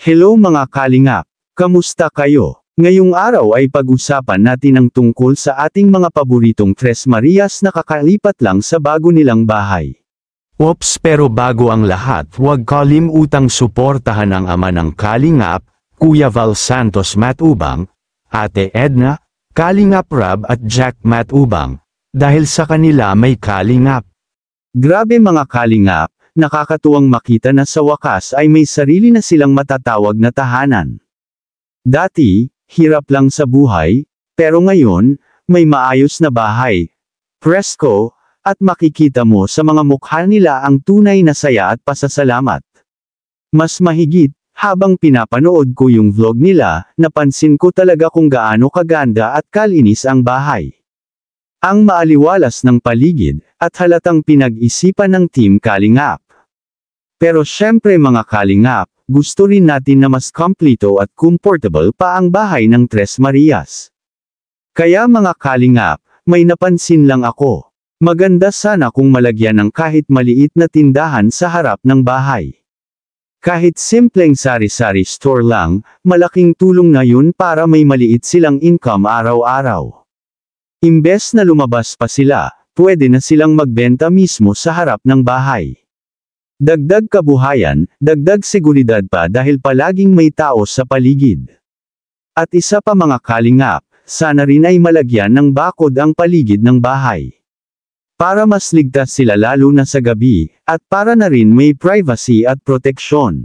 Hello mga kalingap! Kamusta kayo? Ngayong araw ay pag-usapan natin ang tungkol sa ating mga paboritong Tres Marias na kakalipat lang sa bago nilang bahay. Oops, pero bago ang lahat, huwag kalimutang suportahan ang ama ng Kalingap, Kuya Val Santos Matubang, Ate Edna, Kalingap Rab at Jack Matubang, dahil sa kanila may Kalingap. Grabe mga Kalingap! Nakakatuwang makita na sa wakas ay may sarili na silang matatawag na tahanan. Dati, hirap lang sa buhay, pero ngayon, may maayos na bahay, presko, at makikita mo sa mga mukha nila ang tunay na saya at pasasalamat. Mas mahigit, habang pinapanood ko yung vlog nila, napansin ko talaga kung gaano kaganda at kalinis ang bahay. Ang maaliwalas ng paligid, at halatang pinag-isipan ng Team Kalingap. Pero syempre mga Kalingap, gusto rin natin na mas kompleto at comfortable pa ang bahay ng Tres Marias. Kaya mga Kalingap, may napansin lang ako. Maganda sana kung malagyan ng kahit maliit na tindahan sa harap ng bahay. Kahit simpleng sari-sari store lang, malaking tulong na yun para may maliit silang income araw-araw. Imbes na lumabas pa sila, pwede na silang magbenta mismo sa harap ng bahay. Dagdag kabuhayan, dagdag seguridad pa dahil palaging may tao sa paligid. At isa pa mga Kalingap, sana rin ay malagyan ng bakod ang paligid ng bahay. Para mas ligtas sila lalo na sa gabi, at para na rin may privacy at proteksyon.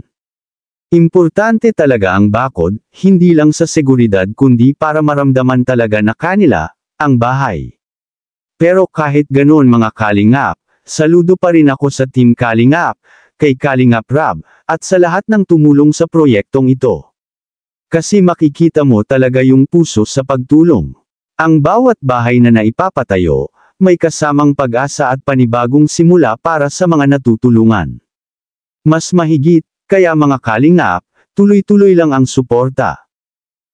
Importante talaga ang bakod, hindi lang sa seguridad kundi para maramdaman talaga na kanila, ang bahay. Pero kahit ganoon mga Kalingap, saludo pa rin ako sa Team Kalingap, kay Kalingap Rab, at sa lahat ng tumulong sa proyektong ito. Kasi makikita mo talaga yung puso sa pagtulong. Ang bawat bahay na naipapatayo, may kasamang pag-asa at panibagong simula para sa mga natutulungan. Mas mahigit, kaya mga Kalingap, tuloy-tuloy lang ang suporta.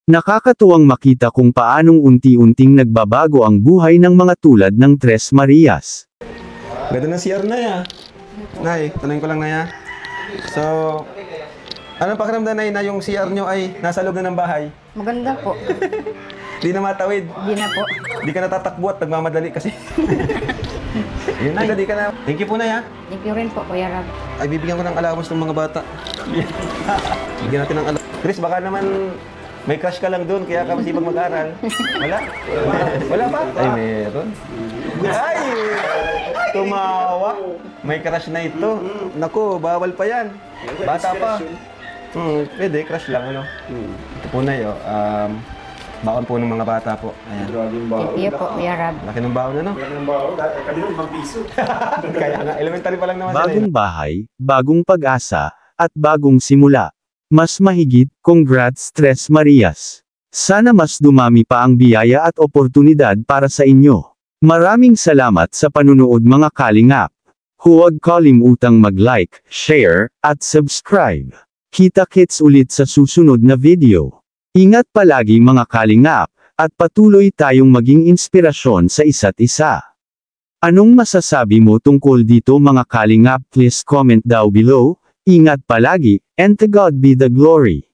Nakakatuwang makita kung paanong unti-unting nagbabago ang buhay ng mga tulad ng Tres Marias. Ganda ng CR na ya. Nay, tanongin ko lang na ya. So, anong pakiramdam na yung CR nyo ay nasa loob na ng bahay? Maganda po. Di na matawid. Di na po. Di ka natatakbo at nagmamadali kasi. Yun na, di ka na. Thank you po na ya. Thank you rin po, Kuya Rab. Ay, bibigyan ko ng allowance ng mga bata. Bigyan natin ng allowance. Chris, baka naman may crush ka lang doon, kaya ka masipag mag-aral. Wala? Wala pa? Ay, meron. Ay! Tumawa. May crush na ito. Naku, bawal pa yan. Bata pa. Pwede, crush lang, ano? Ito po na yun. Baon po ng mga bata po. Ayan. Thank you po, Kuya Rab. Laki ng baon, ano? Laki ng baon. Kanina, 5 piso. Kaya nga, elementary pa lang naman. Bagong bahay, bagong pag-asa, at bagong simula. Mas mahigit, congrats Tres Marias. Sana mas dumami pa ang biyaya at oportunidad para sa inyo. Maraming salamat sa panunood mga Kalingap. Huwag kalimutang mag-like, share, at subscribe. Kita-kits ulit sa susunod na video. Ingat palagi mga Kalingap, at patuloy tayong maging inspirasyon sa isa't isa. Anong masasabi mo tungkol dito mga Kalingap? Please comment down below. Ingat palagi, and to God be the glory.